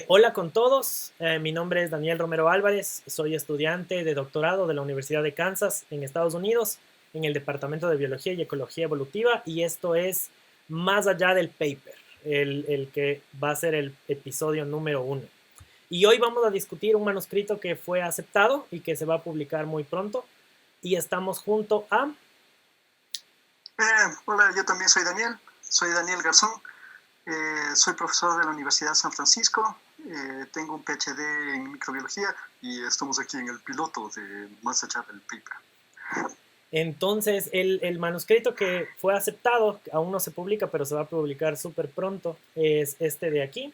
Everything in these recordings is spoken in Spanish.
Hola con todos, mi nombre es Daniel Romero Álvarez, soy estudiante de doctorado de la Universidad de Kansas en Estados Unidos en el Departamento de Biología y Ecología Evolutiva y esto es Más allá del paper, el que va a ser el episodio número uno. Y hoy vamos a discutir un manuscrito que fue aceptado y que se va a publicar muy pronto y estamos junto a... Hola, yo también soy Daniel Garzón, soy profesor de la Universidad de San Francisco, tengo un PhD en microbiología y estamos aquí en el piloto de Más allá del paper. Entonces, el manuscrito que fue aceptado, aún no se publica, pero se va a publicar súper pronto, es este de aquí.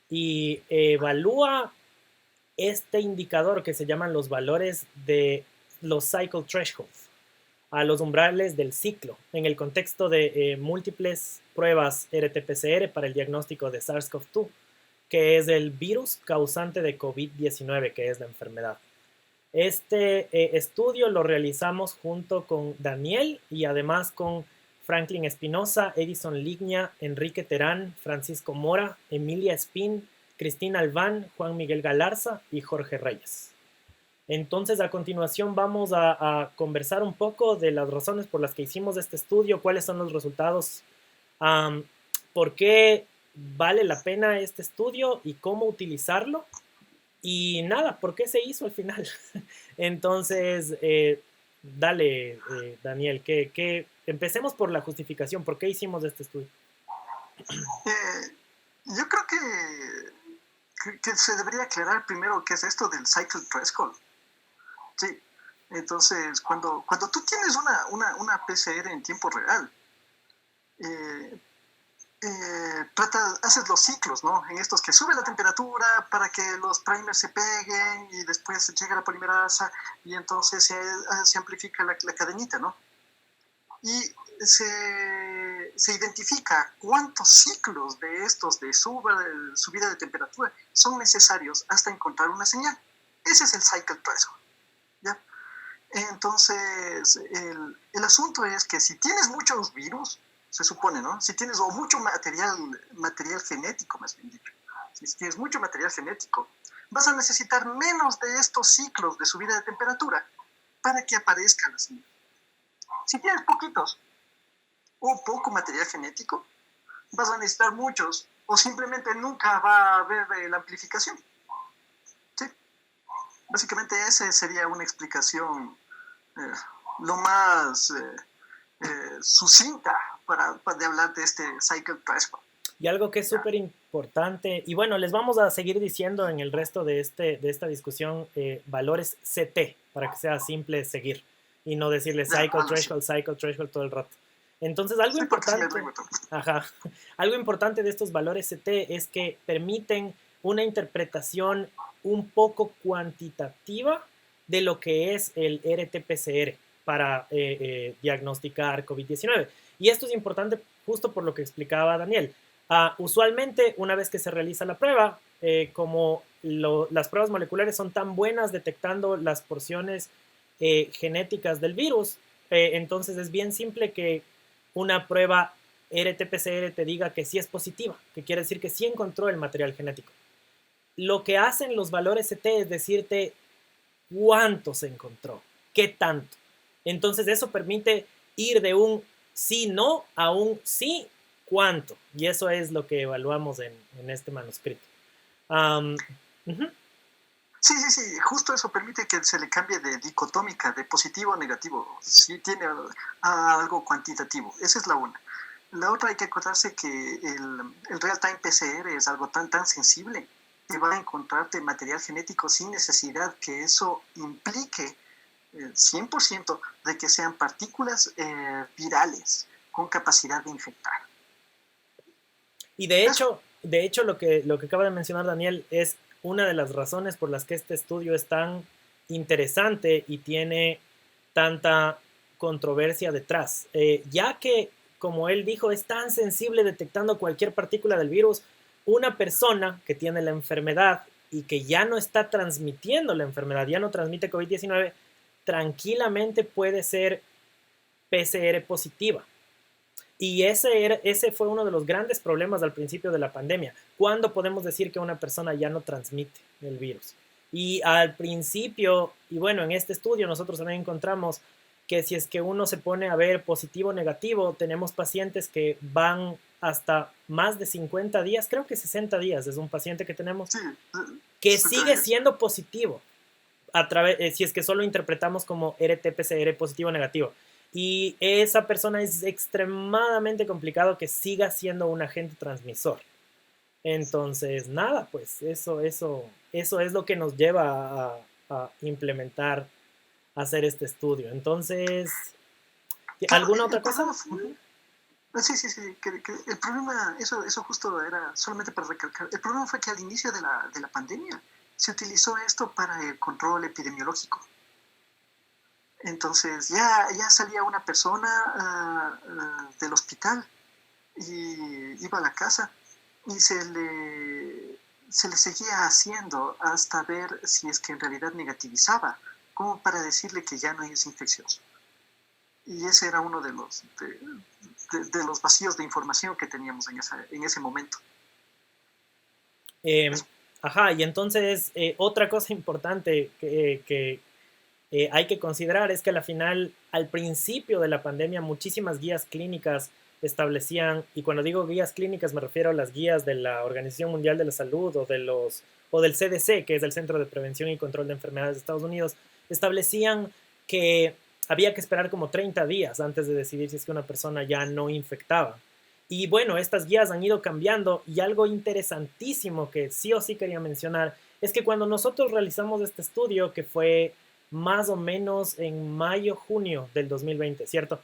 Y evalúa este indicador que se llaman los valores de los cycle thresholds, a los umbrales del ciclo, en el contexto de múltiples pruebas RT-PCR para el diagnóstico de SARS-CoV-2, que es el virus causante de COVID-19, que es la enfermedad. Este estudio lo realizamos junto con Daniel y además con Franklin Espinosa, Edison Lignia, Enrique Terán, Francisco Mora, Emilia Espín, Cristina Albán, Juan Miguel Galarza y Jorge Reyes. Entonces, a continuación vamos a conversar un poco de las razones por las que hicimos este estudio, cuáles son los resultados, por qué vale la pena este estudio y cómo utilizarlo. Y nada, ¿por qué se hizo al final? Entonces, dale, Daniel, empecemos por la justificación. ¿Por qué hicimos este estudio? Yo creo que se debería aclarar primero qué es esto del cycle threshold. Sí, entonces cuando tú tienes una PCR en tiempo real, haces los ciclos, ¿no? En estos que sube la temperatura para que los primers se peguen y después llega la polimerasa y entonces se amplifica la cadenita, ¿no? Y se identifica cuántos ciclos de estos de subida de temperatura son necesarios hasta encontrar una señal. Ese es el cycle threshold, ¿ya? Entonces, el asunto es que si tienes muchos virus, se supone, ¿no? Si tienes o mucho material genético, más bien dicho, si tienes mucho material genético, vas a necesitar menos de estos ciclos de subida de temperatura para que aparezca la señal. Si tienes poquitos o poco material genético, vas a necesitar muchos o simplemente nunca va a haber la amplificación. ¿Sí? Básicamente esa sería una explicación lo más sucinta para hablar de este cycle threshold. Y algo que es súper importante, y bueno, les vamos a seguir diciendo en el resto de esta discusión valores CT, para que sea simple seguir, y no decirle cycle threshold todo el rato. Entonces, algo importante, algo importante de estos valores CT es que permiten una interpretación un poco cuantitativa de lo que es el RT-PCR para diagnosticar COVID-19. Y esto es importante justo por lo que explicaba Daniel. Usualmente, una vez que se realiza la prueba, como las pruebas moleculares son tan buenas detectando las porciones genéticas del virus, entonces es bien simple que una prueba RT-PCR te diga que sí es positiva, que quiere decir que sí encontró el material genético. Lo que hacen los valores CT es decirte cuánto se encontró, qué tanto. Entonces eso permite ir de un sí, no a un sí, cuánto. Y eso es lo que evaluamos en este manuscrito. Sí, justo eso permite que se le cambie de dicotómica, de positivo a negativo. Sí tiene algo cuantitativo. Esa es la una. La otra, hay que acordarse que el real-time PCR es algo tan sensible que va a encontrarte material genético sin necesidad que eso implique el 100% de que sean partículas virales con capacidad de infectar. Y de hecho lo que acaba de mencionar Daniel es una de las razones por las que este estudio es tan interesante y tiene tanta controversia detrás, ya que, como él dijo, es tan sensible detectando cualquier partícula del virus. Una persona que tiene la enfermedad y que ya no está transmitiendo la enfermedad, ya no transmite COVID-19, tranquilamente puede ser PCR positiva. Y ese fue uno de los grandes problemas al principio de la pandemia. ¿Cuándo podemos decir que una persona ya no transmite el virus? Y al principio, y bueno, en este estudio nosotros también encontramos que si es que uno se pone a ver positivo o negativo, tenemos pacientes que van hasta más de 50 días, creo que 60 días es un paciente que tenemos, Sí, que se sigue trae eso. siendo positivo, si es que solo interpretamos como RT-PCR positivo o negativo. Y esa persona es extremadamente complicado que siga siendo un agente transmisor. Entonces, nada, pues eso es lo que nos lleva a implementar, a hacer este estudio. Entonces, Claro, ¿alguna otra el cosa? problema fue, sí, sí, sí, que el problema, eso justo era solamente para recalcar, el problema fue que al inicio de la pandemia se utilizó esto para el control epidemiológico. Entonces ya salía una persona del hospital y iba a la casa y se le seguía haciendo hasta ver si es que en realidad negativizaba, como para decirle que ya no es infeccioso. Y ese era uno de los vacíos de información que teníamos en ese momento. Eh, Eso. ajá, y entonces otra cosa importante que hay que considerar es que al final, al principio de la pandemia, muchísimas guías clínicas establecían, y cuando digo guías clínicas me refiero a las guías de la Organización Mundial de la Salud o del CDC, que es el Centro de Prevención y Control de Enfermedades de Estados Unidos, establecían que había que esperar como 30 días antes de decidir si es que una persona ya no infectaba. Y bueno, estas guías han ido cambiando y algo interesantísimo que sí o sí quería mencionar es que cuando nosotros realizamos este estudio, que fue más o menos en mayo, junio del 2020, ¿cierto?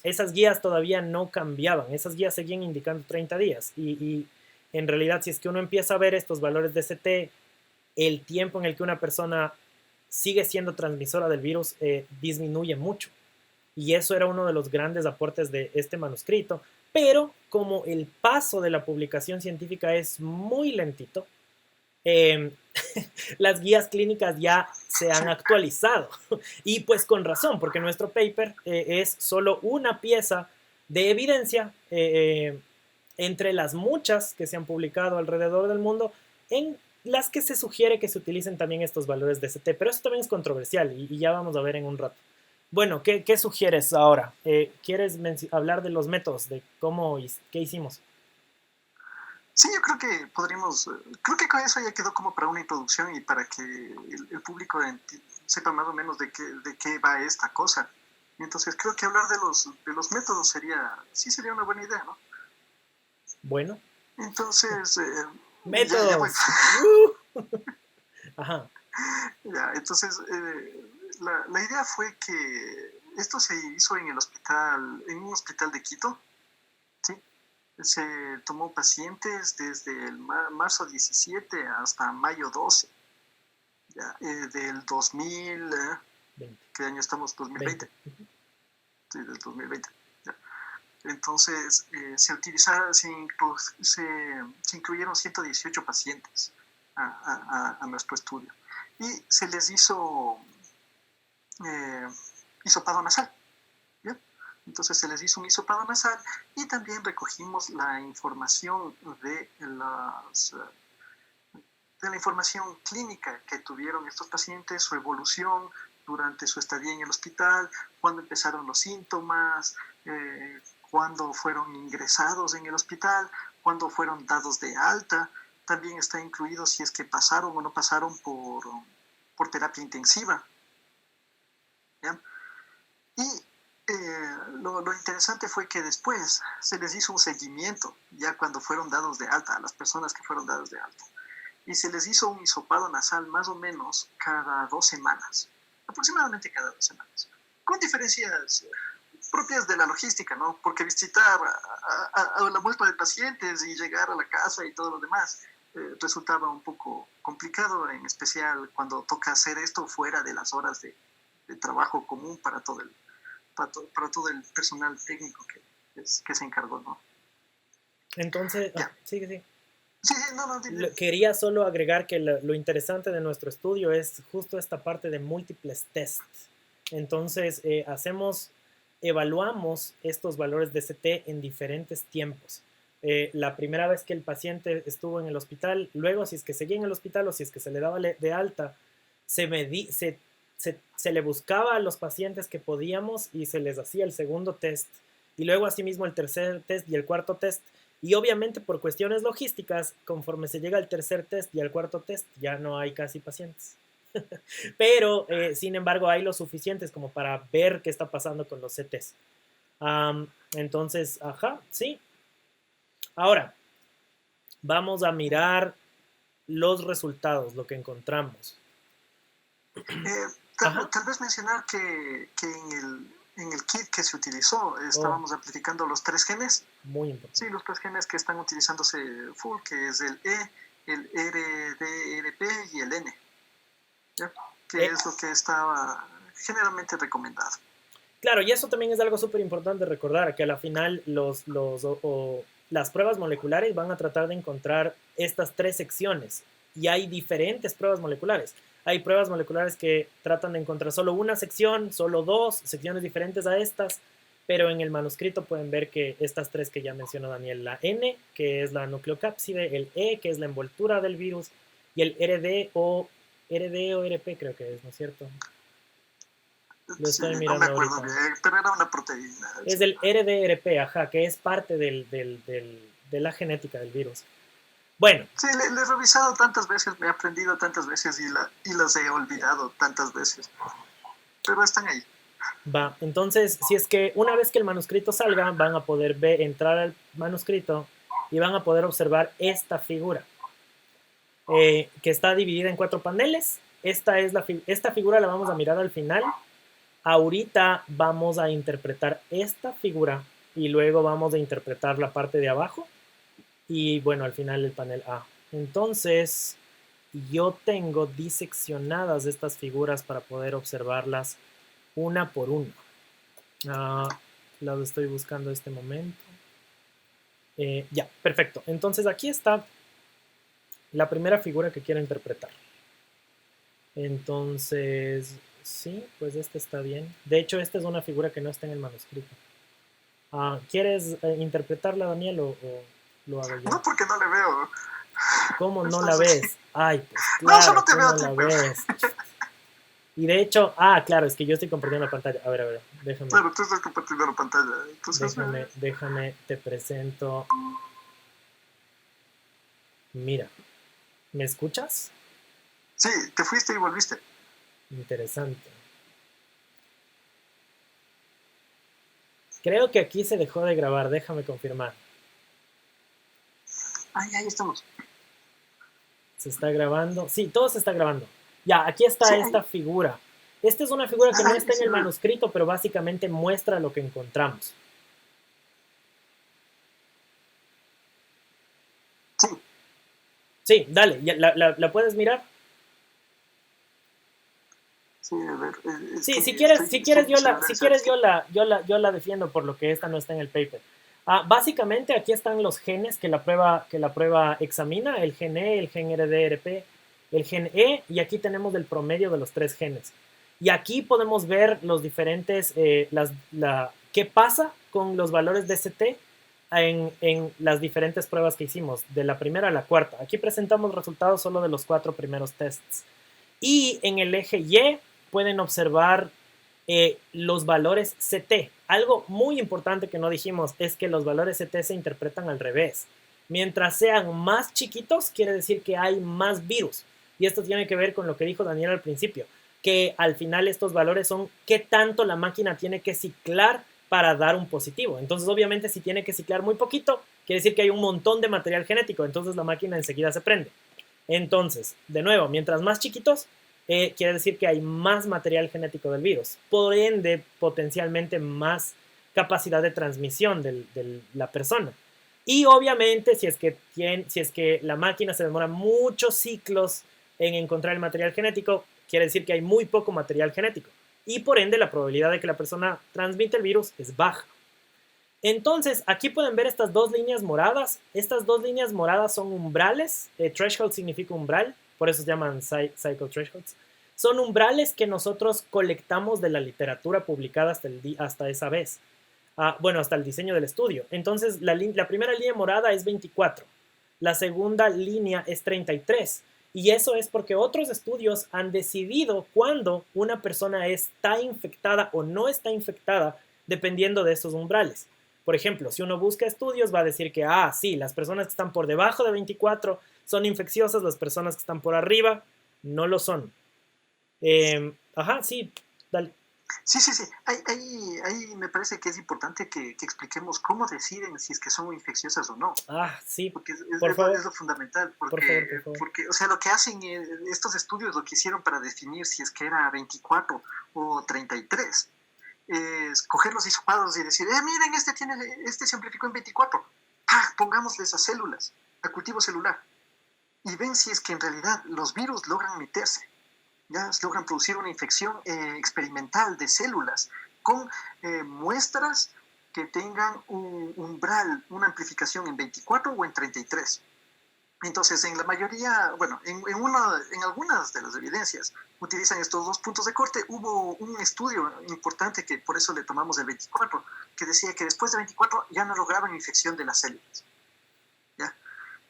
Esas guías todavía no cambiaban, esas guías seguían indicando 30 días y en realidad si es que uno empieza a ver estos valores de CT, el tiempo en el que una persona sigue siendo transmisora del virus disminuye mucho. Y eso era uno de los grandes aportes de este manuscrito. Pero como el paso de la publicación científica es muy lentito, eh, las guías clínicas ya se han actualizado. Y pues con razón, porque nuestro paper es solo una pieza de evidencia entre las muchas que se han publicado alrededor del mundo en las que se sugiere que se utilicen también estos valores de CT. Pero eso también es controversial y ya vamos a ver en un rato. Bueno, ¿qué sugieres ahora? ¿Quieres hablar de los métodos, de cómo y qué hicimos? Sí, yo creo que podríamos, creo que con eso ya quedó como para una introducción y para que el público sepa más o menos de qué va esta cosa. Entonces creo que hablar de los métodos sí sería una buena idea, ¿no? Bueno, Entonces, ya voy. métodos. Ajá. Ya, entonces, la idea fue que esto se hizo en el hospital, en un hospital de Quito, ¿sí? Se tomó pacientes desde el marzo 17 hasta mayo 12, ya, del 2000, 20, ¿qué año estamos? 20. 2020, sí, del 2020. Ya. Entonces, se incluyeron 118 pacientes a nuestro estudio y se les hizo eh, hisopado nasal. ¿Bien? Entonces se les hizo un hisopado nasal y también recogimos la información de la información clínica que tuvieron estos pacientes, su evolución durante su estadía en el hospital, cuándo empezaron los síntomas, cuándo fueron ingresados en el hospital, cuándo fueron dados de alta. También está incluido si es que pasaron o no pasaron por terapia intensiva. ¿Ya? Y lo interesante fue que después se les hizo un seguimiento, ya cuando fueron dados de alta, a las personas que fueron dadas de alta. Y se les hizo un hisopado nasal más o menos cada 2 semanas, aproximadamente cada 2 semanas, con diferencias propias de la logística, ¿no? Porque visitar a la muestra de pacientes y llegar a la casa y todo lo demás resultaba un poco complicado, en especial cuando toca hacer esto fuera de las horas de trabajo común para todo el personal técnico que se encargó, ¿no? Entonces, Ya. sí, sí. Sí, sí, no, no, dime. Quería solo agregar que lo interesante de nuestro estudio es justo esta parte de múltiples tests. Entonces, hacemos evaluamos estos valores de CT en diferentes tiempos. La primera vez que el paciente estuvo en el hospital, luego si es que seguía en el hospital o si es que se le daba de alta, se le buscaba a los pacientes que podíamos y se les hacía el segundo test y luego asimismo el tercer test y el cuarto test. Y obviamente por cuestiones logísticas, conforme se llega al tercer test y al cuarto test, ya no hay casi pacientes. Pero, sin embargo, hay lo suficientes como para ver qué está pasando con los CTs. Entonces, ajá, sí. Ahora, vamos a mirar los resultados, lo que encontramos. Tal vez mencionar que en el kit que se utilizó estábamos aplicando los 3 genes. Muy importante. Sí, los 3 genes que están utilizándose full, que es el E, el RDRP y el N. ¿Ya? Que es lo que estaba generalmente recomendado. Claro, y eso también es algo súper importante recordar, que a la final las pruebas moleculares van a tratar de encontrar estas 3 secciones, y hay diferentes pruebas moleculares. Hay pruebas moleculares que tratan de encontrar solo una sección, solo 2 secciones diferentes a estas, pero en el manuscrito pueden ver que estas 3 que ya mencionó Daniel, la N, que es la nucleocápside, el E, que es la envoltura del virus, y el RD o RP creo que es, ¿no es cierto? Lo estoy mirando no me acuerdo ahorita. bien, pero era una proteína. Es el RDRP, ajá, que es parte de la genética del virus. Bueno. Sí, le he revisado tantas veces, me he aprendido tantas veces y las he olvidado tantas veces. Pero están ahí. Va, entonces, si es que una vez que el manuscrito salga, van a poder entrar al manuscrito y van a poder observar esta figura, que está dividida en 4 paneles. Esta figura la vamos a mirar al final. Ahorita vamos a interpretar esta figura y luego vamos a interpretar la parte de abajo y bueno, al final el panel A. Entonces, yo tengo diseccionadas estas figuras para poder observarlas una por una. Las estoy buscando en este momento. Ya, perfecto. Entonces aquí está la primera figura que quiero interpretar. Entonces, sí, pues esta está bien. De hecho, esta es una figura que no está en el manuscrito. ¿Quieres interpretarla, Daniel, o lo hago yo? No, porque no le veo. ¿Cómo no la ves? Ay, pues claro, no, solo te veo no la ves. Y de hecho, claro, es que yo estoy compartiendo la pantalla. A ver, déjame. Claro, tú estás compartiendo la pantalla. Entonces, déjame, te presento. Mira, ¿me escuchas? Sí, te fuiste y volviste. Interesante. Creo que aquí se dejó de grabar, déjame confirmar. Ahí estamos. ¿Se está grabando? Sí, todo se está grabando. Ya, aquí está esta figura. Esta es una figura que no está en el manuscrito, pero básicamente muestra lo que encontramos. Sí, dale, ¿la puedes mirar? Sí, a ver. Sí, si quieres yo la defiendo por lo que esta no está en el paper. Básicamente aquí están los genes que la prueba examina, el gen E, el gen RDRP, el gen E, y aquí tenemos el promedio de los 3 genes. Y aquí podemos ver los diferentes, qué pasa con los valores de ST en las diferentes pruebas que hicimos, de la primera a la cuarta. Aquí presentamos resultados solo de los 4 primeros tests. Y en el eje Y pueden observar los valores CT. Algo muy importante que no dijimos es que los valores CT se interpretan al revés. Mientras sean más chiquitos, quiere decir que hay más virus. Y esto tiene que ver con lo que dijo Daniel al principio, que al final estos valores son qué tanto la máquina tiene que ciclar para dar un positivo. Entonces, obviamente, si tiene que ciclar muy poquito, quiere decir que hay un montón de material genético. Entonces, la máquina enseguida se prende. Entonces, de nuevo, mientras más chiquitos, quiere decir que hay más material genético del virus, por ende potencialmente más capacidad de transmisión de la persona. Y obviamente si es que la máquina se demora muchos ciclos en encontrar el material genético, quiere decir que hay muy poco material genético y por ende la probabilidad de que la persona transmita el virus es baja. Entonces, aquí pueden ver estas 2 líneas moradas. Estas 2 líneas moradas son umbrales. Threshold significa umbral, por eso se llaman cycle thresholds. son umbrales que nosotros colectamos de la literatura publicada hasta esa vez. Bueno, hasta el diseño del estudio. Entonces, la primera línea morada es 24. La segunda línea es 33. Y eso es porque otros estudios han decidido cuándo una persona está infectada o no está infectada dependiendo de estos umbrales. Por ejemplo, si uno busca estudios va a decir que, sí, las personas que están por debajo de 24 son infecciosas, las personas que están por arriba no lo son. Sí, dale. Sí. Ahí me parece que es importante que expliquemos cómo deciden si es que son infecciosas o no. Sí, porque es lo fundamental. Por favor. Porque, o sea, lo que hacen estos estudios, lo que hicieron para definir si es que era 24 o 33, es coger los hisopados y decir, miren, este se amplificó en 24. Pongámosle esas células a cultivo celular y ven si es que en realidad los virus logran meterse. Ya logran producir una infección experimental de células con muestras que tengan un umbral, una amplificación en 24 o en 33. Entonces, en la mayoría, bueno, en algunas de las evidencias utilizan estos dos puntos de corte. Hubo un estudio importante que por eso le tomamos el 24, que decía que después de 24 ya no lograban infección de las células. ¿Ya?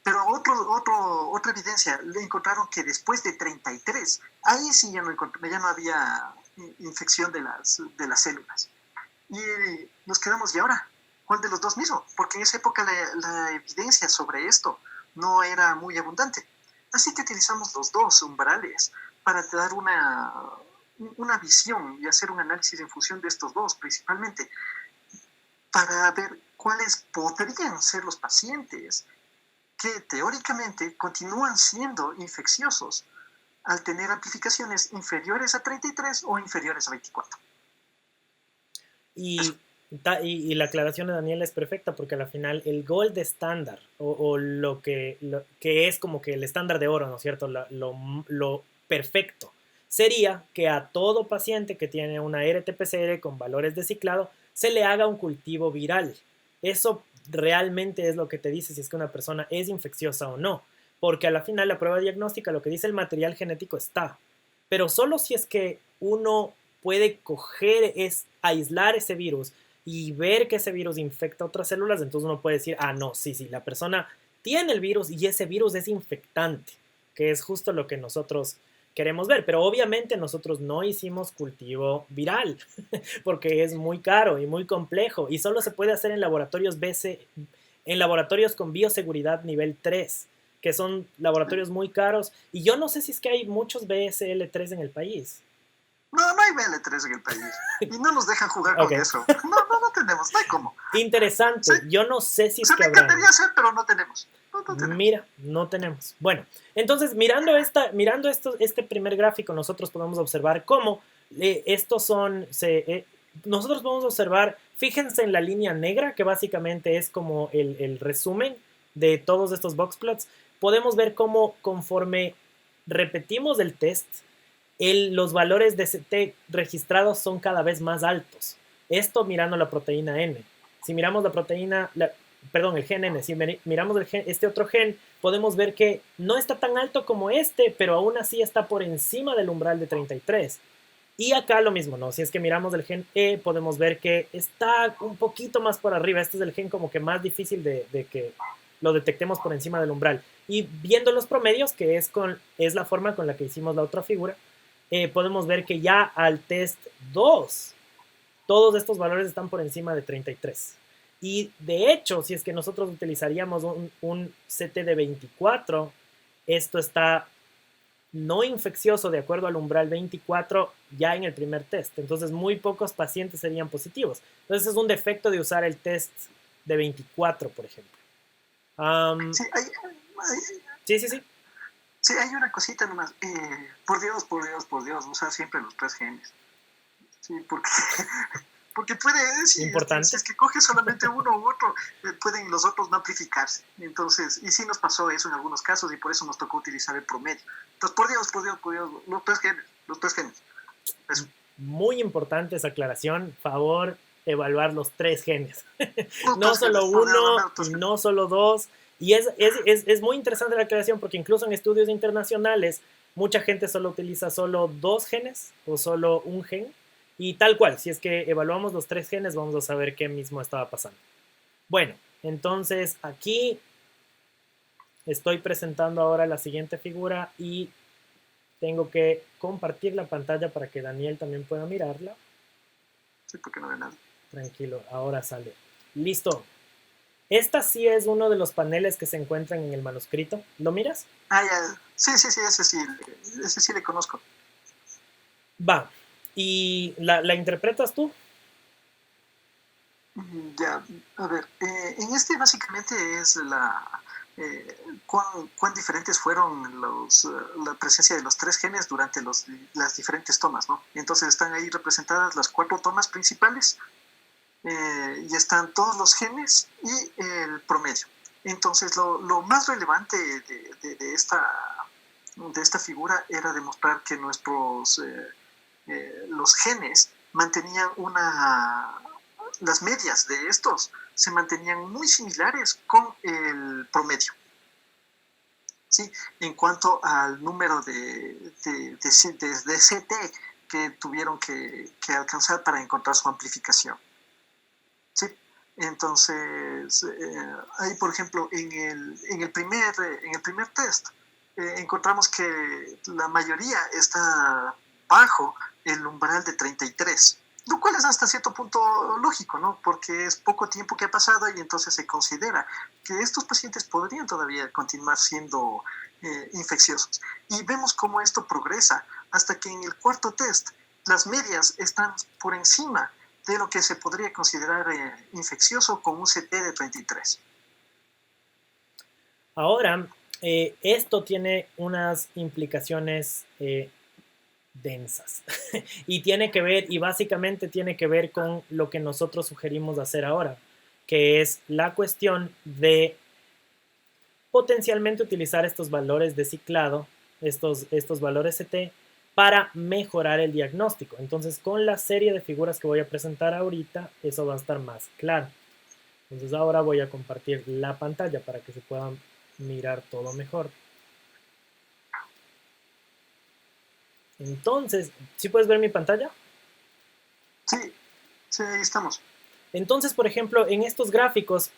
Pero otra evidencia, le encontraron que después de 33, ahí sí ya no había infección de las células. Y nos quedamos, ¿y ahora? ¿Cuál de los dos mismo? Porque en esa época la evidencia sobre esto no era muy abundante. Así que utilizamos los dos umbrales para dar una visión y hacer un análisis en función de estos dos, principalmente, para ver cuáles podrían ser los pacientes que teóricamente continúan siendo infecciosos al tener amplificaciones inferiores a 33 o inferiores a 24. Y la aclaración de Daniel es perfecta porque al final el gold estándar o lo que es como que el estándar de oro, ¿no es cierto? Lo perfecto sería que a todo paciente que tiene una RT-PCR con valores de ciclado se le haga un cultivo viral. Eso realmente es lo que te dice si es que una persona es infecciosa o no. Porque a la final la prueba diagnóstica, lo que dice el material genético está. Pero solo si es que uno puede aislar ese virus y ver que ese virus infecta otras células, entonces uno puede decir, no, sí, la persona tiene el virus y ese virus es infectante, que es justo lo que nosotros queremos ver. Pero obviamente nosotros no hicimos cultivo viral porque es muy caro y muy complejo y solo se puede hacer en laboratorios en laboratorios con bioseguridad nivel 3, que son laboratorios muy caros, y yo no sé si es que hay muchos BSL-3 en el país. No hay BL3 en el país. Y no nos dejan jugar con eso. No tenemos, no hay cómo. Interesante. Sí. Yo no sé si es que me encantaría hacer, pero no tenemos. No tenemos. Mira, no tenemos. Bueno, entonces mirando este primer gráfico, nosotros podemos observar cómo estos son... nosotros podemos observar, fíjense en la línea negra, que básicamente es como el resumen de todos estos boxplots. Podemos ver cómo conforme repetimos el test, los valores de CT registrados son cada vez más altos. Esto mirando la proteína N. Si miramos la proteína, el gen N, si miramos este otro gen, podemos ver que no está tan alto como pero aún así está por encima del umbral de 33. Y acá lo mismo, ¿no? Si es que miramos el gen E, podemos ver que está un poquito más por arriba. Este es el gen como que más difícil de que lo detectemos por encima del umbral. Y viendo los promedios, que es la forma con la que hicimos la otra figura, podemos ver que ya al test 2, todos estos valores están por encima de 33. Y de hecho, si es que nosotros utilizaríamos un CT de 24, esto está no infeccioso de acuerdo al umbral 24 ya en el primer test. Entonces, muy pocos pacientes serían positivos. Entonces, es un defecto de usar el test de 24, por ejemplo. Sí. Sí, hay una cosita nomás. Por Dios, usa siempre los 3 genes. Sí, porque puede, si es que coge solamente uno u otro, pueden los otros no amplificarse. Entonces, y sí nos pasó eso en algunos casos y por eso nos tocó utilizar el promedio. Entonces, por Dios, los 3 genes. Eso. Muy importante esa aclaración. Favor, evaluar los 3 genes. No solo uno y no solo 2. Y es muy interesante la aclaración porque incluso en estudios internacionales mucha gente solo utiliza solo 2 genes o solo un gen. Y tal cual, si es que evaluamos los 3 genes vamos a saber qué mismo estaba pasando. Bueno, entonces aquí estoy presentando ahora la siguiente figura y tengo que compartir la pantalla para que Daniel también pueda mirarla. Sí, porque no ve nada. Tranquilo, ahora sale. Listo. Esta sí es uno de los paneles que se encuentran en el manuscrito. ¿Lo miras? Ah, ya. Sí, ese sí le conozco. Va. ¿Y la interpretas tú? Ya, a ver, en este básicamente es cuán diferentes fueron la presencia de los 3 genes durante las diferentes tomas, ¿no? Entonces están ahí representadas las 4 tomas principales y están todos los genes y el promedio. Entonces lo más relevante de esta figura era demostrar que los genes mantenían las medias de estos se mantenían muy similares con el promedio. ¿Sí? En cuanto al número de CT que tuvieron que alcanzar para encontrar su amplificación. ¿Sí? Entonces, ahí por ejemplo, en el primer test, encontramos que la mayoría está bajo el umbral de 33. Lo cual es hasta cierto punto lógico, ¿no? Porque es poco tiempo que ha pasado y entonces se considera que estos pacientes podrían todavía continuar siendo infecciosos. Y vemos cómo esto progresa hasta que en el cuarto test las medias están por encima de lo que se podría considerar infeccioso con un CT de 33. Ahora, esto tiene unas implicaciones densas y tiene que ver, y básicamente tiene que ver con lo que nosotros sugerimos hacer ahora, que es la cuestión de potencialmente utilizar estos valores de ciclado, estos valores CT, para mejorar el diagnóstico. Entonces, con la serie de figuras que voy a presentar ahorita, eso va a estar más claro. Entonces, ahora voy a compartir la pantalla para que se puedan mirar todo mejor. Entonces, ¿sí puedes ver mi pantalla? Sí, ahí estamos. Entonces, por ejemplo, en estos gráficos,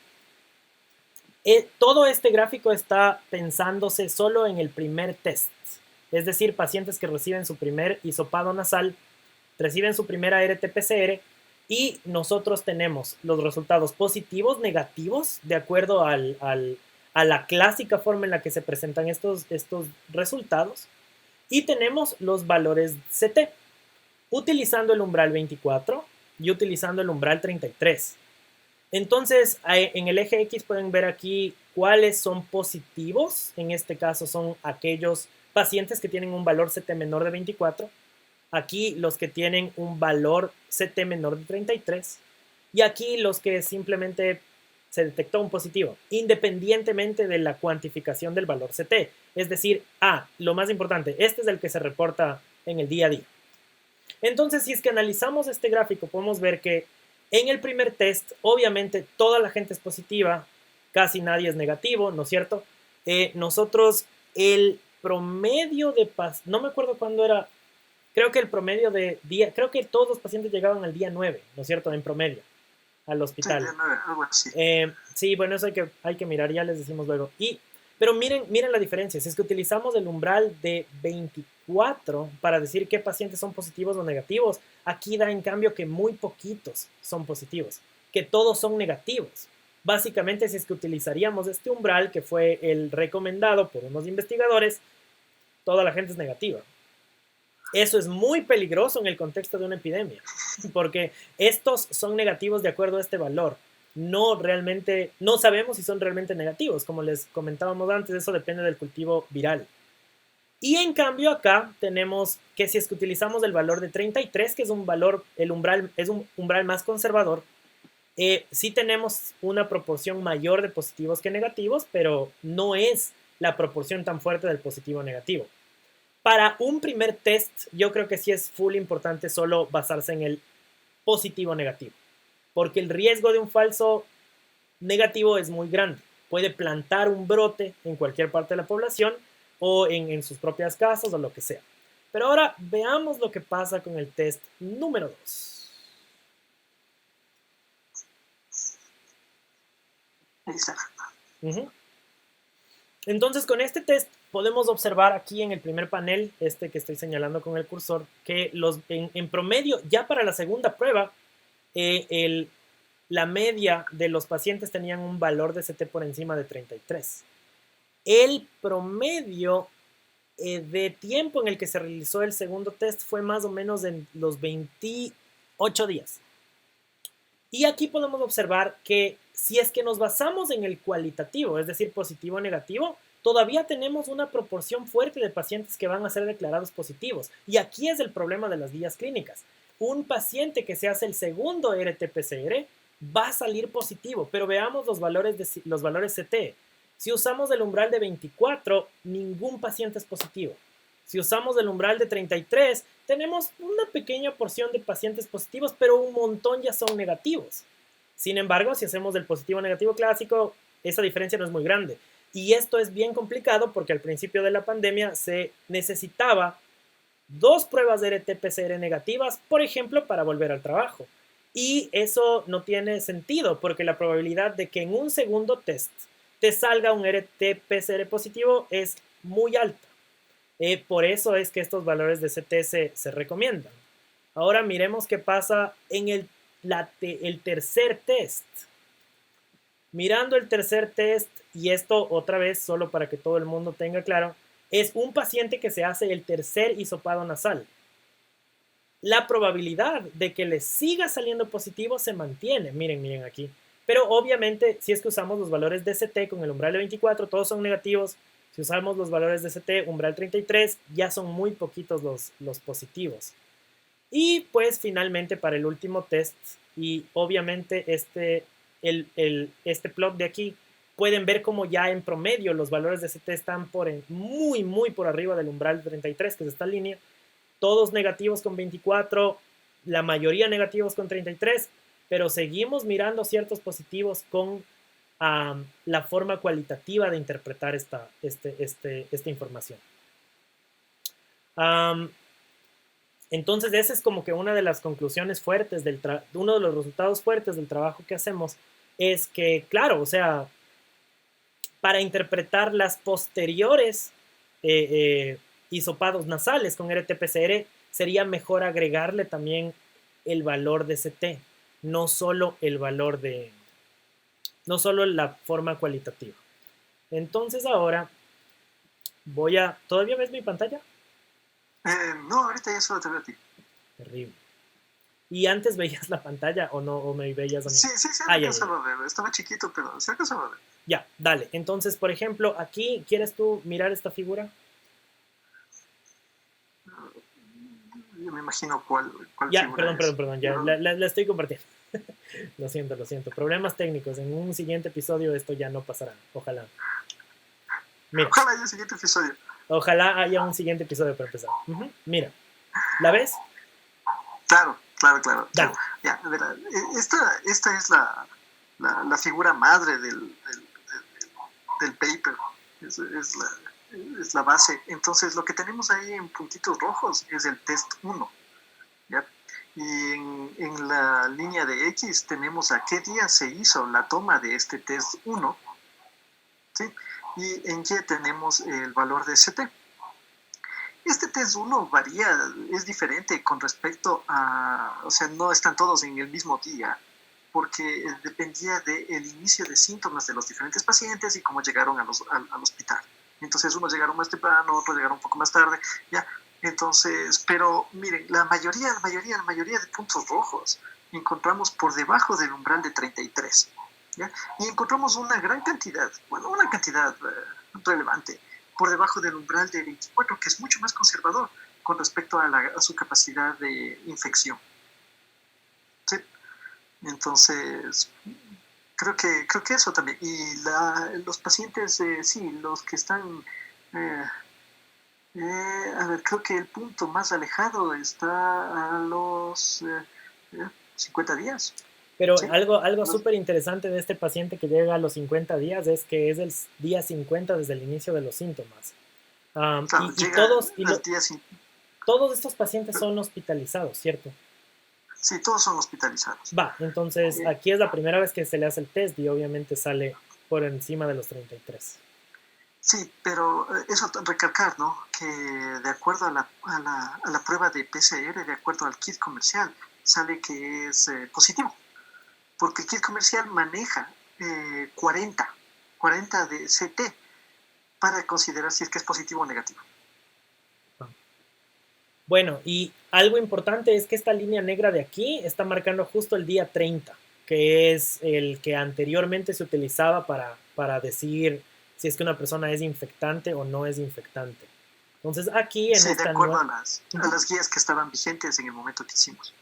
todo este gráfico está pensándose solo en el primer test. Es decir, pacientes que reciben su primer hisopado nasal, reciben su primera RT-PCR y nosotros tenemos los resultados positivos, negativos, de acuerdo a la clásica forma en la que se presentan estos resultados. Y tenemos los valores CT, utilizando el umbral 24 y utilizando el umbral 33. Entonces, en el eje X pueden ver aquí cuáles son positivos. En este caso son aquellos pacientes que tienen un valor CT menor de 24. Aquí los que tienen un valor CT menor de 33. Y aquí los que simplemente se detectó un positivo, independientemente de la cuantificación del valor CT. Es decir, lo más importante, este es el que se reporta en el día a día. Entonces, si es que analizamos este gráfico, podemos ver que en el primer test, obviamente, toda la gente es positiva, casi nadie es negativo, ¿no es cierto? Nosotros, el promedio de no me acuerdo cuándo era, creo que el promedio de día, creo que todos los pacientes llegaban al día 9, ¿no es cierto? En promedio, al hospital. Sí, algo así. Sí, bueno, eso hay que mirar, ya les decimos luego. Pero miren la diferencia. Si es que utilizamos el umbral de 24 para decir qué pacientes son positivos o negativos, aquí da en cambio que muy poquitos son positivos, que todos son negativos. Básicamente, si es que utilizaríamos este umbral, que fue el recomendado por unos investigadores, toda la gente es negativa. Eso es muy peligroso en el contexto de una epidemia, porque estos son negativos de acuerdo a este valor. No sabemos si son realmente negativos, como les comentábamos antes, eso depende del cultivo viral. Y en cambio acá tenemos que si es que utilizamos el valor de 33, que es un valor, es un umbral más conservador, sí tenemos una proporción mayor de positivos que negativos, pero no es la proporción tan fuerte del positivo negativo. Para un primer test, yo creo que sí es full importante solo basarse en el positivo negativo, porque el riesgo de un falso negativo es muy grande. puede plantar un brote en cualquier parte de la población o en sus propias casas o lo que sea. Pero ahora veamos lo que pasa con el test número 2. Ahí está. Entonces, con este test podemos observar aquí en el primer panel, este que estoy señalando con el cursor, que en promedio, ya para la segunda prueba, la media de los pacientes tenían un valor de CT por encima de 33. El promedio de tiempo en el que se realizó el segundo test fue más o menos en los 28 días. Y aquí podemos observar que si es que nos basamos en el cualitativo, es decir, positivo o negativo, todavía tenemos una proporción fuerte de pacientes que van a ser declarados positivos. Y aquí es el problema de las guías clínicas. Un paciente que se hace el segundo RT-PCR va a salir positivo, pero veamos los valores CT. Si usamos el umbral de 24, ningún paciente es positivo. Si usamos el umbral de 33, tenemos una pequeña porción de pacientes positivos, pero un montón ya son negativos. Sin embargo, si hacemos el positivo-negativo clásico, esa diferencia no es muy grande. Y esto es bien complicado porque al principio de la pandemia se necesitaba 2 pruebas de RT-PCR negativas, por ejemplo, para volver al trabajo. Y eso no tiene sentido porque la probabilidad de que en un segundo test te salga un RT-PCR positivo es muy alta. Por eso es que estos valores de CT se recomiendan. Ahora miremos qué pasa en el tercer test. Mirando el tercer test, y esto otra vez solo para que todo el mundo tenga claro, es un paciente que se hace el tercer hisopado nasal. La probabilidad de que le siga saliendo positivo se mantiene, miren aquí. Pero obviamente, si es que usamos los valores de CT con el umbral de 24, todos son negativos. Si usamos los valores de CT, umbral 33, ya son muy poquitos los positivos. Y pues finalmente para el último test, y obviamente este plot de aquí, pueden ver como ya en promedio los valores de CT están muy por arriba del umbral 33, que es esta línea. Todos negativos con 24, la mayoría negativos con 33, pero seguimos mirando ciertos positivos con la forma cualitativa de interpretar esta información. Entonces, esa es como que una de las conclusiones fuertes, uno de los resultados fuertes del trabajo que hacemos, es que, claro, o sea, para interpretar las posteriores hisopados nasales con RT-PCR, sería mejor agregarle también el valor de CT, no solo la forma cualitativa. Entonces ahora ¿todavía ves mi pantalla? No, ahorita ya solo te veo a ti. Terrible. ¿Y antes veías la pantalla o no? ¿O me veías a mí? Sí, alcanzaba a ver. Estaba chiquito, pero se alcanzaba a ver. Ya, dale. Entonces, por ejemplo, aquí, ¿quieres tú mirar esta figura? Yo me imagino cuál ya, figura perdón, ya, la estoy compartiendo. Lo siento. Problemas técnicos. En un siguiente episodio esto ya no pasará. Ojalá. Mira. Ojalá haya un siguiente episodio. Ojalá haya un siguiente episodio para empezar. Mira. ¿La ves? Claro. Dale. Ya, esta es la figura madre del paper. Es la base. Entonces, lo que tenemos ahí en puntitos rojos es el test 1. ¿Ya? Y en la línea de X tenemos a qué día se hizo la toma de este test 1. ¿Sí? Y en Y tenemos el valor de CT. Este test 1 varía, es diferente con respecto a, o sea, no están todos en el mismo día, porque dependía del inicio de síntomas de los diferentes pacientes y cómo llegaron al hospital. Entonces, unos llegaron más temprano, otros llegaron un poco más tarde, ¿ya? Entonces, pero miren, la mayoría de puntos rojos encontramos por debajo del umbral de 33, ¿ya? Y encontramos una gran cantidad, una cantidad relevante por debajo del umbral de 24, que es mucho más conservador con respecto a su capacidad de infección. ¿Sí? Entonces, creo que eso también. Y los pacientes, sí, los que están... a ver, creo que el punto más alejado está a los 50 días. Pero ¿sí? algo súper interesante de este paciente que llega a los 50 días es que es el día 50 desde el inicio de los síntomas. Claro, Y llega todos, al día sin... todos estos pacientes son hospitalizados, ¿cierto? Sí, todos son hospitalizados. Va, entonces Eh, aquí es la primera vez que se le hace el test y obviamente sale por encima de los 33. sí, pero eso recalcar, ¿no? Que de acuerdo a la prueba de PCR, de acuerdo al kit comercial, sale que es positivo. Porque el kit comercial maneja 40 de CT para considerar si es que es positivo o negativo. Bueno, y algo importante es que esta línea negra de aquí está marcando justo el día 30, que es el que anteriormente se utilizaba para decir si es que una persona es infectante o no es infectante. Entonces aquí en Sí, de esta acuerdo nueva... a las guías que estaban vigentes en el momento que hicimos.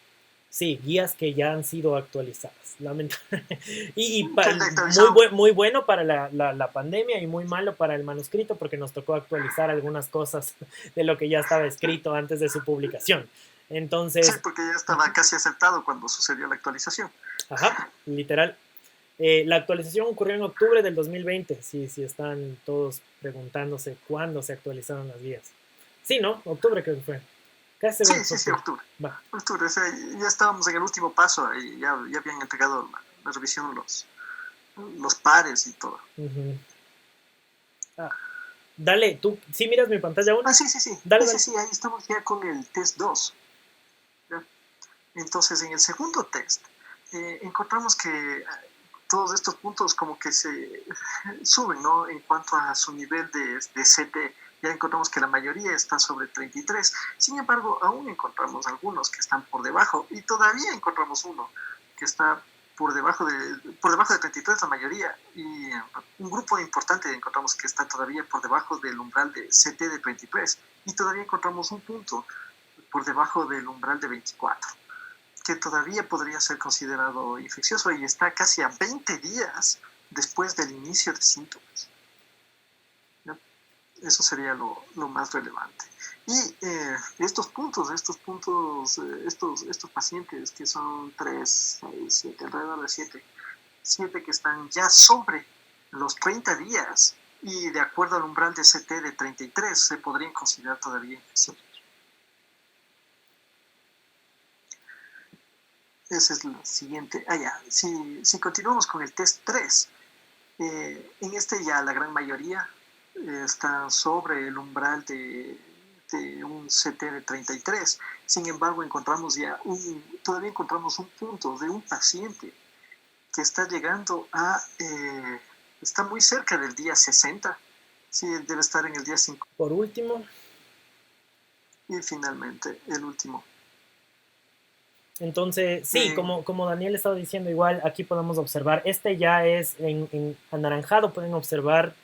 Sí, guías que ya han sido actualizadas, lamentablemente. Que le actualizaron. Muy bueno para la pandemia y muy malo para el manuscrito porque nos tocó actualizar algunas cosas de lo que ya estaba escrito antes de su publicación. Sí, Entonces, porque ya estaba casi aceptado cuando sucedió la actualización. ajá, literal. La actualización ocurrió en octubre del 2020, si están todos preguntándose cuándo se actualizaron las guías. Sí, ¿no? Octubre creo que fue. Casi seguro que Sí, fue sí, sí, octubre. octubre. Va. Octubre, o sea, ya estábamos en el último paso y ya habían entregado la revisión los pares y todo. Uh-huh. Ah, dale, tú, ¿sí miras mi pantalla aún? Ah, sí, sí, sí, Dale, sí, sí, dale. sí, ahí estamos ya con el test 2. ¿Ya? Entonces, en el segundo test, encontramos que todos estos puntos como que se suben, ¿no? En cuanto a su nivel de CT, ya encontramos que la mayoría está sobre 33. Sin embargo, aún encontramos algunos que están por debajo y todavía encontramos uno que está por debajo de 33 la mayoría y un grupo importante encontramos que está todavía por debajo del umbral de CT de 33 y todavía encontramos un punto por debajo del umbral de 24 que todavía podría ser considerado infeccioso y está casi a 20 días después del inicio de síntomas. ¿No? Eso sería lo más relevante. Y estos pacientes que son 3, 6, 7, alrededor de 7 que están ya sobre los 30 días y de acuerdo al umbral de CT de 33 se podrían considerar todavía infecciosos. Esa es la siguiente. Ya. Si continuamos con el test 3, en este ya la gran mayoría está sobre el umbral de un CT de 33. Sin embargo, todavía encontramos un punto de un paciente que está llegando está muy cerca del día 60. Sí, debe estar en el día 5. Por último, Y finalmente, el último. entonces, sí, Eh, como Daniel estaba diciendo, igual aquí podemos observar, este ya es en anaranjado, pueden observar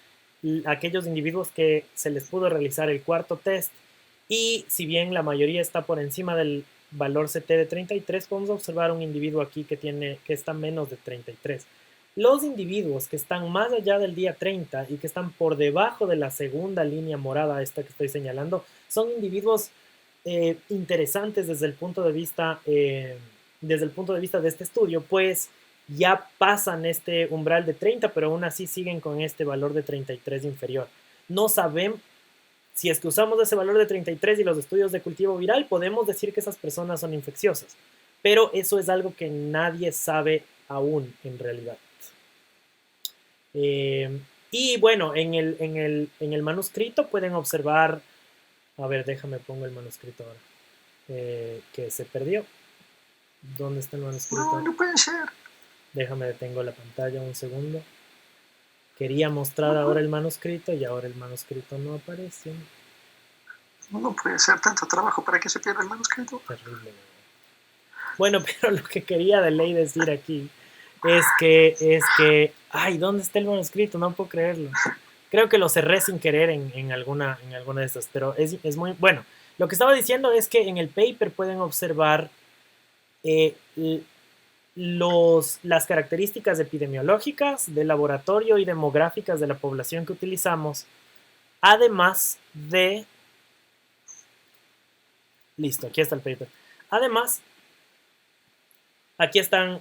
aquellos individuos que se les pudo realizar el cuarto test y si bien la mayoría está por encima del valor CT de 33, podemos observar un individuo aquí que está menos de 33. Los individuos que están más allá del día 30 y que están por debajo de la segunda línea morada, esta que estoy señalando, son individuos interesantes desde el punto de vista de este estudio, pues ya pasan este umbral de 30, pero aún así siguen con este valor de 33 inferior. No saben, si es que usamos ese valor de 33 y los estudios de cultivo viral, podemos decir que esas personas son infecciosas, pero eso es algo que nadie sabe aún en realidad. Y bueno, en el manuscrito pueden observar, a ver, déjame pongo el manuscrito ahora. Que se perdió. ¿Dónde está el no, manuscrito? no puede ser. Déjame detengo la pantalla un segundo. Quería mostrar ahora No, el manuscrito y ahora el manuscrito no aparece. no puede ser tanto trabajo para que se pierda el manuscrito. Terrible. Bueno, pero lo que quería de ley decir aquí es que, ay, ¿dónde está el manuscrito? No puedo creerlo. Creo que lo cerré sin querer en alguna de estas, pero es muy bueno. Lo que estaba diciendo es que en el paper pueden observar eh, las características epidemiológicas del laboratorio y demográficas de la población que utilizamos, además de... Listo, aquí está el paper. Además, aquí están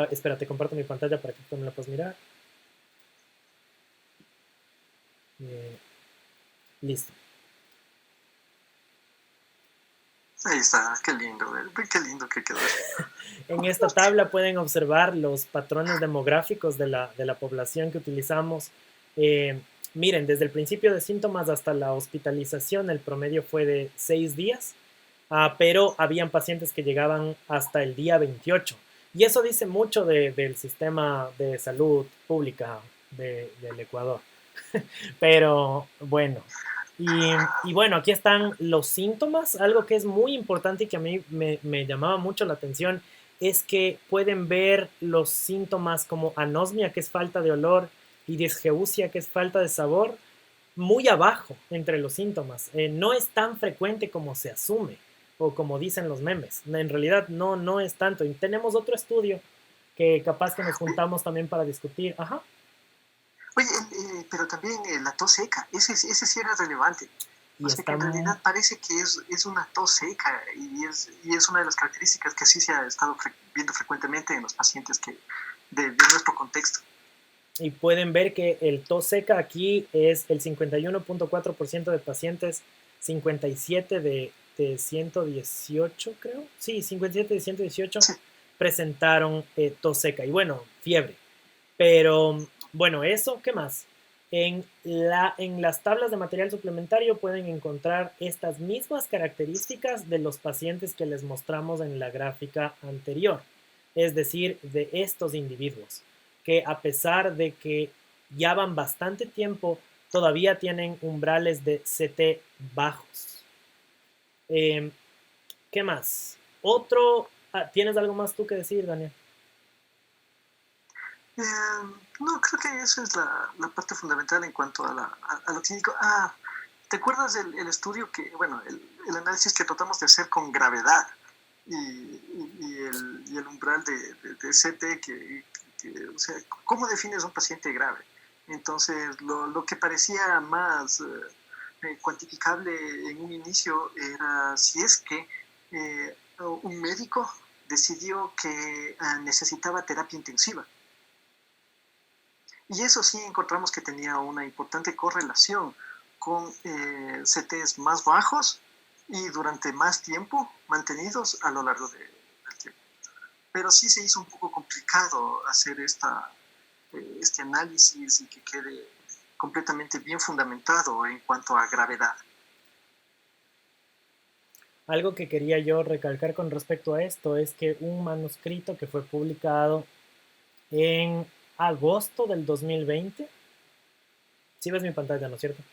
espera, te comparto mi pantalla para que tú me la puedas mirar. Listo. Ahí está, qué lindo que quedó eso. En esta tabla pueden observar los patrones demográficos de la población que utilizamos. Miren, desde el principio de síntomas hasta la hospitalización, el promedio fue de 6 días, pero habían pacientes que llegaban hasta el día 28. Y eso dice mucho del sistema de salud pública del Ecuador. Pero bueno, y bueno, aquí están los síntomas. Algo que es muy importante y que a mí me llamaba mucho la atención es que pueden ver los síntomas como anosmia, que es falta de olor, y disgeusia, que es falta de sabor, muy abajo entre los síntomas. No es tan frecuente como se asume o como dicen los memes. En realidad no es tanto. Y tenemos otro estudio que capaz que nos juntamos también para discutir. Ajá. Oye, pero también la tos seca, ese sí era relevante. Y O sea que en realidad parece que es una tos seca y es una de las características que sí se ha estado viendo frecuentemente en los pacientes de nuestro contexto. Y pueden ver que el tos seca aquí es el 51.4% de pacientes, 57 de 118, creo. Sí, 57 de 118 Sí. presentaron tos seca. Y bueno, fiebre. Pero bueno, eso, ¿qué más? En las tablas de material suplementario pueden encontrar estas mismas características de los pacientes que les mostramos en la gráfica anterior, es decir, de estos individuos, que a pesar de que ya van bastante tiempo, todavía tienen umbrales de CT bajos. ¿Qué más? ¿Tienes algo más tú que decir, Daniel? No, creo que eso es la parte fundamental en cuanto a lo clínico. ¿Te acuerdas del estudio bueno, el análisis que tratamos de hacer con gravedad y el umbral de CT, o sea, ¿cómo defines un paciente grave? Entonces, lo que parecía más cuantificable en un inicio era si es que un médico decidió que necesitaba terapia intensiva. Y eso sí encontramos que tenía una importante correlación con CTs más bajos y durante más tiempo mantenidos a lo largo del tiempo. Pero sí se hizo un poco complicado hacer este análisis y que quede completamente bien fundamentado en cuanto a gravedad. Algo que quería yo recalcar con respecto a esto es que un manuscrito que fue publicado en agosto del 2020. Sí ves mi pantalla, ¿no es cierto?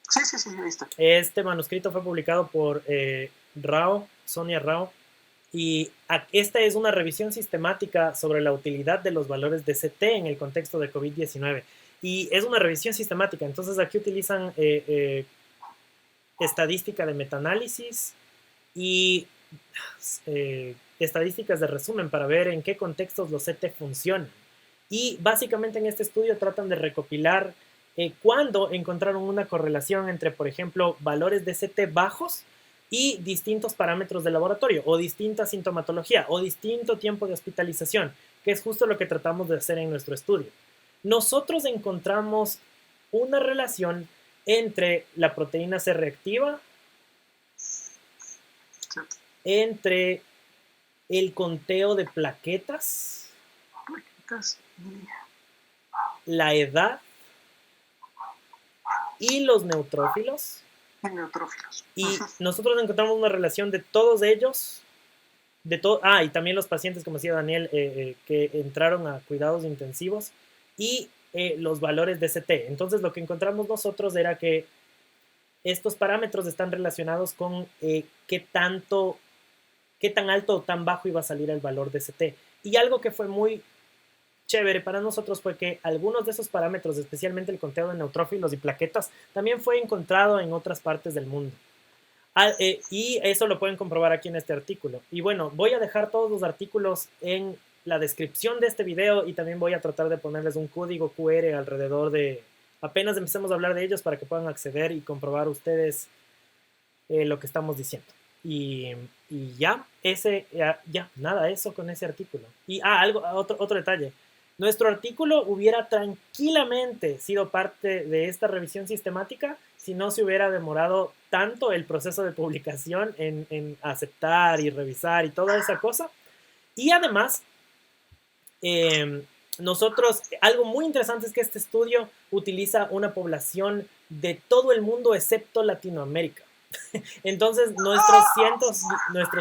Sí, ahí está. Este manuscrito fue publicado por Sonia Rao, y esta es una revisión sistemática sobre la utilidad de los valores de CT en el contexto de COVID-19. Y es una revisión sistemática, entonces aquí utilizan estadística de metaanálisis y estadísticas de resumen para ver en qué contextos los CT funcionan. Y básicamente en este estudio tratan de recopilar cuándo encontraron una correlación entre, por ejemplo, valores de CT bajos y distintos parámetros de laboratorio, o distinta sintomatología, o distinto tiempo de hospitalización, que es justo lo que tratamos de hacer en nuestro estudio. Nosotros encontramos una relación entre la proteína C reactiva, entre el conteo de plaquetas, la edad y los neutrófilos. Y nosotros encontramos una relación de todos ellos, y también los pacientes, como decía Daniel, que entraron a cuidados intensivos, y los valores de CT. Entonces lo que encontramos nosotros era que estos parámetros están relacionados con qué tan alto o tan bajo iba a salir el valor de CT. Y algo que fue muy chévere para nosotros fue que algunos de esos parámetros, especialmente el conteo de neutrófilos y plaquetas, también fue encontrado en otras partes del mundo. Y eso lo pueden comprobar aquí en este artículo. Y bueno, voy a dejar todos los artículos en la descripción de este video, y también voy a tratar de ponerles un código QR alrededor de, apenas empecemos a hablar de ellos, para que puedan acceder y comprobar ustedes lo que estamos diciendo. Y nada, eso con ese artículo. Y otro detalle. Nuestro artículo hubiera tranquilamente sido parte de esta revisión sistemática si no se hubiera demorado tanto el proceso de publicación en aceptar y revisar y toda esa cosa. Y además, algo muy interesante es que este estudio utiliza una población de todo el mundo excepto Latinoamérica. Entonces, nuestros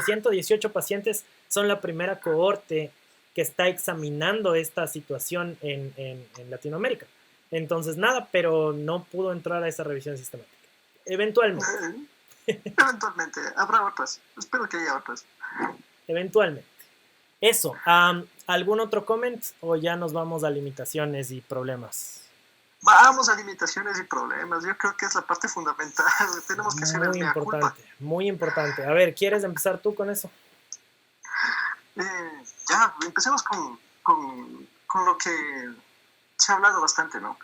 118 pacientes son la primera cohorte que está examinando esta situación en Latinoamérica. Entonces, nada, pero no pudo entrar a esa revisión sistemática. Eventualmente. Eventualmente. Habrá otras. Espero que haya otras. Eventualmente. Eso. ¿Algún otro comment o ya nos vamos a limitaciones y problemas? Vamos a limitaciones y problemas. Yo creo que es la parte fundamental. Tenemos que hacer el mea culpa. Muy importante. A ver, ¿quieres empezar tú con eso? Ya, empecemos con lo que se ha hablado bastante, ¿no?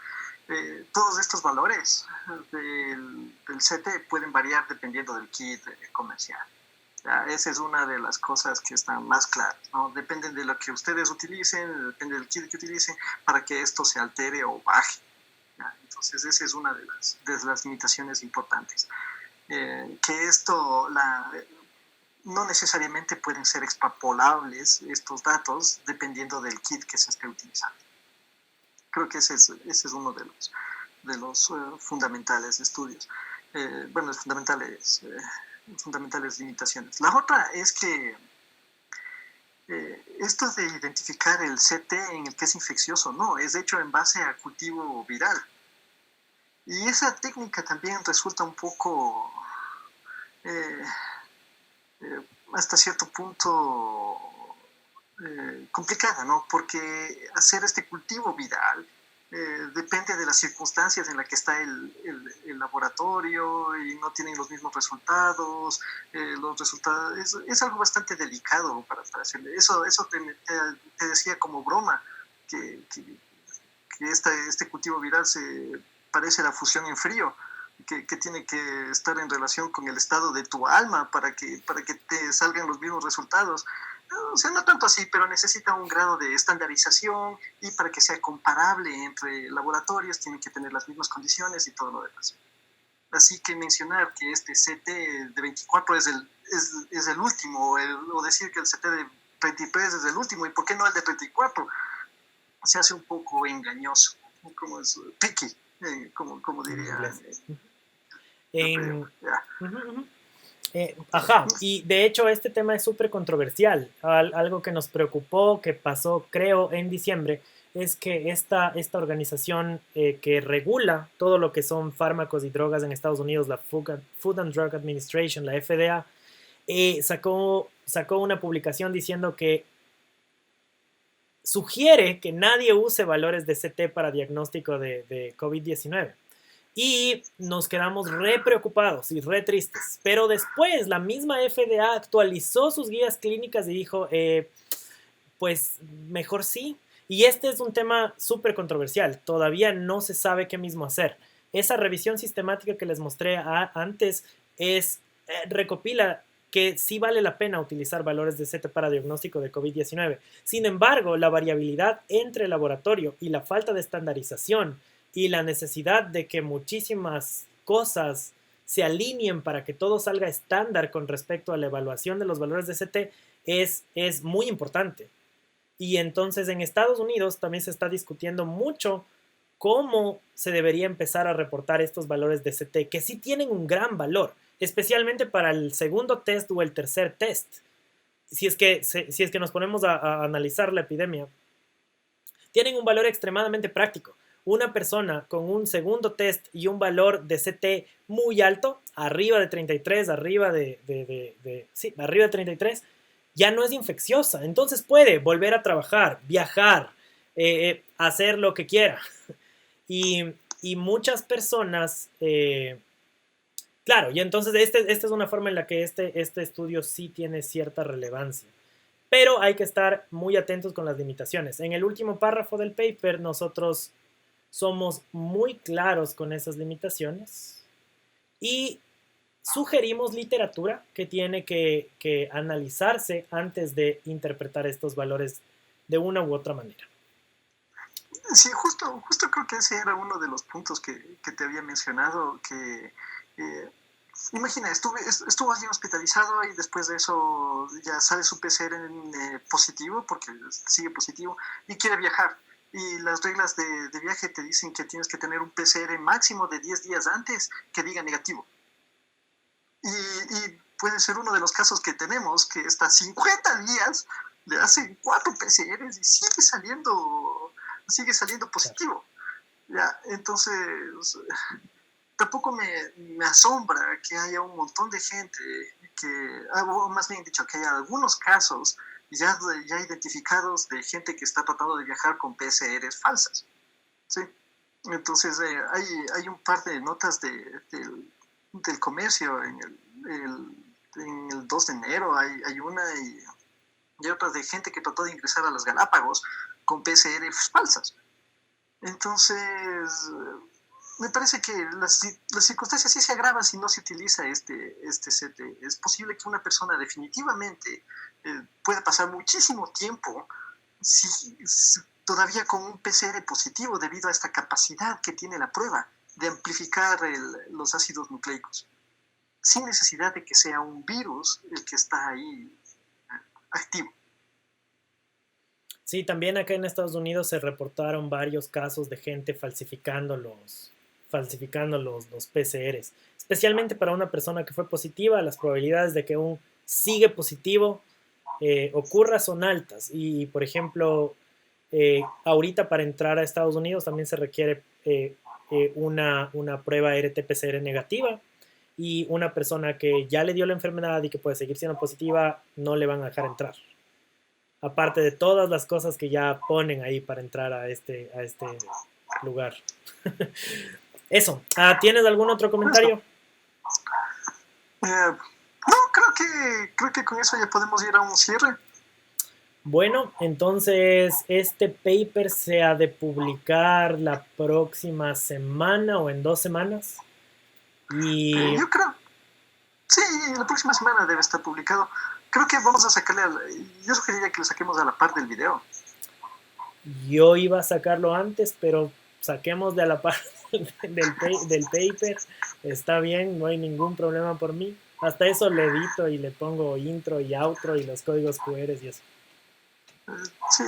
Todos estos valores del CT pueden variar dependiendo del kit comercial. Ya, esa es una de las cosas que están más claras, ¿no? Dependen de lo que ustedes utilicen, depende del kit que utilicen para que esto se altere o baje. ¿Ya? Entonces, esa es una de las limitaciones importantes. Que esto, no necesariamente pueden ser extrapolables estos datos dependiendo del kit que se esté utilizando. Creo que ese es uno de los fundamentales estudios. Fundamentales limitaciones. La otra es que esto de identificar el CT en el que es infeccioso, no, es hecho en base a cultivo viral. Y esa técnica también resulta un poco, hasta cierto punto, complicada, ¿no? Porque hacer este cultivo viral depende de las circunstancias en las que está el laboratorio y no tienen los mismos resultados. Los resultados es algo bastante delicado para hacerle. Eso te decía como broma, que este cultivo viral se parece la fusión en frío, que tiene que estar en relación con el estado de tu alma para que te salgan los mismos resultados. O sea, no tanto así, pero necesita un grado de estandarización y para que sea comparable entre laboratorios tienen que tener las mismas condiciones y todo lo demás. Así que mencionar que este CT de 24 es el último, o decir que el CT de 33 es el último, ¿y por qué no el de 34? Se hace un poco engañoso, como es picky, como diría. Y de hecho este tema es súper controversial. Algo que nos preocupó, que pasó creo en diciembre, es que esta organización que regula todo lo que son fármacos y drogas en Estados Unidos, la Food and Drug Administration, la FDA, sacó una publicación diciendo que sugiere que nadie use valores de CT para diagnóstico de COVID-19. Y nos quedamos re preocupados y re tristes. Pero después la misma FDA actualizó sus guías clínicas y dijo, pues mejor sí. Y este es un tema súper controversial. Todavía no se sabe qué mismo hacer. Esa revisión sistemática que les mostré antes recopila que sí vale la pena utilizar valores de CT para diagnóstico de COVID-19. Sin embargo, la variabilidad entre el laboratorio y la falta de estandarización y la necesidad de que muchísimas cosas se alineen para que todo salga estándar con respecto a la evaluación de los valores de CT es muy importante. Y entonces en Estados Unidos también se está discutiendo mucho cómo se debería empezar a reportar estos valores de CT, que sí tienen un gran valor, especialmente para el segundo test o el tercer test. Si es que nos ponemos a analizar la epidemia, tienen un valor extremadamente práctico. Una persona con un segundo test y un valor de CT muy alto, arriba de 33, arriba de 33, ya no es infecciosa. Entonces puede volver a trabajar, viajar, hacer lo que quiera. Y muchas personas, claro, y entonces esta es una forma en la que este estudio sí tiene cierta relevancia. Pero hay que estar muy atentos con las limitaciones. En el último párrafo del paper nosotros somos muy claros con esas limitaciones y sugerimos literatura que tiene que analizarse antes de interpretar estos valores de una u otra manera. Sí, justo creo que ese era uno de los puntos que te había mencionado, que imagina, estuvo allí hospitalizado y después de eso ya sale su PCR positivo, porque sigue positivo, y quiere viajar. Y las reglas de viaje te dicen que tienes que tener un PCR máximo de 10 días antes que diga negativo. Y puede ser uno de los casos que tenemos, que hasta 50 días le hacen 4 PCRs y sigue saliendo positivo. Ya, entonces, tampoco me asombra que haya un montón de gente o más bien dicho, que haya algunos casos ya identificados de gente que está tratando de viajar con PCRs falsas. ¿Sí? Entonces, hay un par de notas del comercio en el 2 de enero, hay una y otras de gente que trató de ingresar a las Galápagos con PCRs falsas. Entonces, me parece que las circunstancias sí se agravan si no se utiliza este CT. Es posible que una persona definitivamente pueda pasar muchísimo tiempo todavía con un PCR positivo debido a esta capacidad que tiene la prueba de amplificar los ácidos nucleicos, sin necesidad de que sea un virus el que está ahí activo. Sí, también acá en Estados Unidos se reportaron varios casos de gente falsificando los PCRs. Especialmente para una persona que fue positiva, las probabilidades de que un sigue positivo ocurra son altas. Y, por ejemplo, ahorita para entrar a Estados Unidos también se requiere una prueba RT-PCR negativa, y una persona que ya le dio la enfermedad y que puede seguir siendo positiva no le van a dejar entrar. Aparte de todas las cosas que ya ponen ahí para entrar a este lugar. Eso. ¿Tienes algún otro comentario? No, creo que con eso ya podemos ir a un cierre. Bueno, entonces este paper se ha de publicar la próxima semana o en 2 semanas. Y yo creo, sí, la próxima semana debe estar publicado. Creo que vamos a sacarle, yo sugeriría que lo saquemos a la par del video. Yo iba a sacarlo antes, pero saquemos de a la par del paper. Está bien, no hay ningún problema por mí. Hasta eso le edito y le pongo intro y outro y los códigos QR y eso. Sí.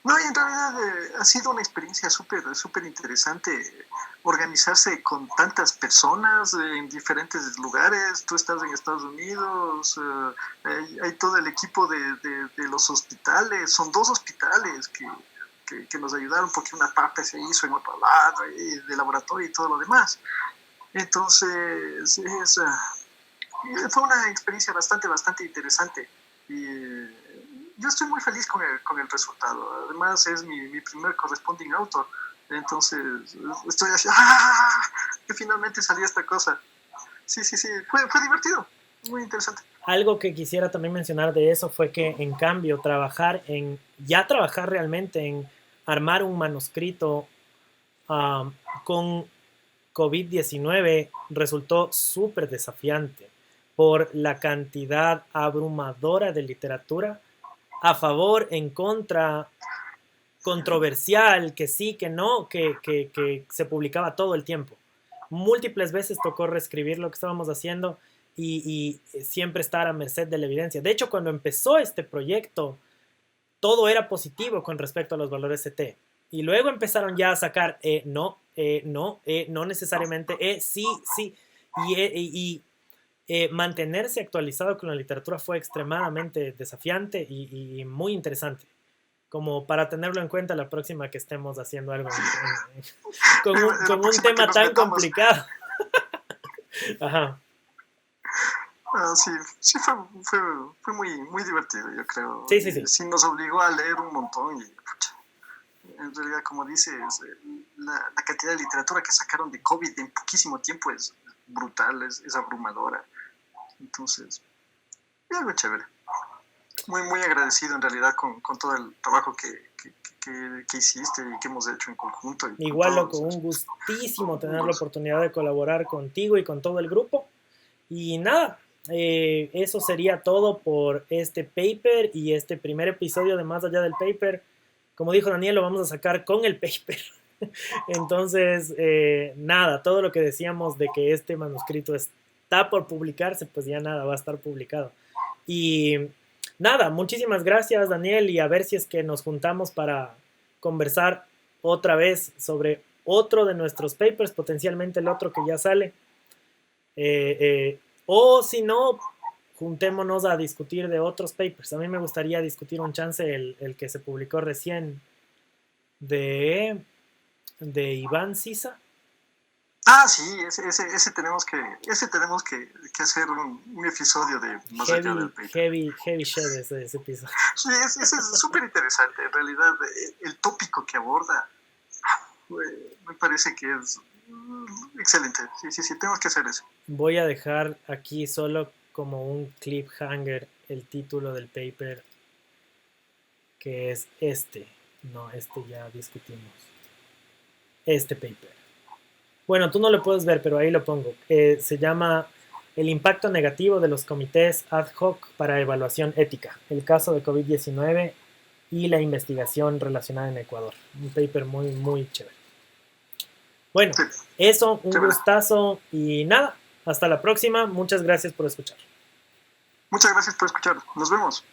No, y en realidad ha sido una experiencia súper interesante organizarse con tantas personas en diferentes lugares. Tú estás en Estados Unidos, hay todo el equipo de los hospitales. Son 2 hospitales que nos ayudaron porque una parte se hizo en otro lado, de laboratorio y todo lo demás. Entonces, fue una experiencia bastante interesante. Y yo estoy muy feliz con el resultado. Además, es mi primer corresponding author. Entonces, estoy así, que finalmente salió esta cosa. Sí, fue divertido, muy interesante. Algo que quisiera también mencionar de eso fue que, en cambio, trabajar realmente en armar un manuscrito con COVID-19 resultó súper desafiante por la cantidad abrumadora de literatura a favor, en contra, controversial, que sí, que no, que se publicaba todo el tiempo. Múltiples veces tocó reescribir lo que estábamos haciendo y siempre estar a merced de la evidencia. De hecho, cuando empezó este proyecto, todo era positivo con respecto a los valores CT. Y luego empezaron ya a sacar no necesariamente, sí. Y mantenerse actualizado con la literatura fue extremadamente desafiante y muy interesante. Como para tenerlo en cuenta la próxima que estemos haciendo algo con un tema tan complicado. Ajá. Sí, fue muy divertido, yo creo. Sí. Sí, nos obligó a leer un montón y en realidad, como dices, la cantidad de literatura que sacaron de COVID en poquísimo tiempo es brutal, es abrumadora. Entonces, es algo chévere. Muy agradecido en realidad con todo el trabajo que que hiciste y que hemos hecho en conjunto. Igual, loco, un gustísimo tener la oportunidad de colaborar contigo y con todo el grupo. Y nada, eso sería todo por este paper y este primer episodio de Más Allá del Paper. Como dijo Daniel, lo vamos a sacar con el paper. Entonces, nada, todo lo que decíamos de que este manuscrito está por publicarse, pues ya nada, va a estar publicado. Y nada, muchísimas gracias, Daniel, y a ver si es que nos juntamos para conversar otra vez sobre otro de nuestros papers, potencialmente el otro que ya sale. O si no, juntémonos a discutir de otros papers. A mí me gustaría discutir un chance el que se publicó recién de Iván Sisa. Ah, sí, ese tenemos que hacer un episodio de Más Allá del Paper. Heavy shit ese episodio. Sí, ese es súper interesante. En realidad, el tópico que aborda me parece que es excelente. Sí, tenemos que hacer eso. Voy a dejar aquí solo como un cliffhanger el título del paper, que es este. No, este ya discutimos. Este paper. Bueno, tú no lo puedes ver, pero ahí lo pongo. Se llama El impacto negativo de los comités ad hoc para evaluación ética, el caso de COVID-19 y la investigación relacionada en Ecuador. Un paper muy, muy chévere. Bueno, eso, un gustazo y nada, hasta la próxima. Muchas gracias por escuchar. Muchas gracias por escuchar. Nos vemos.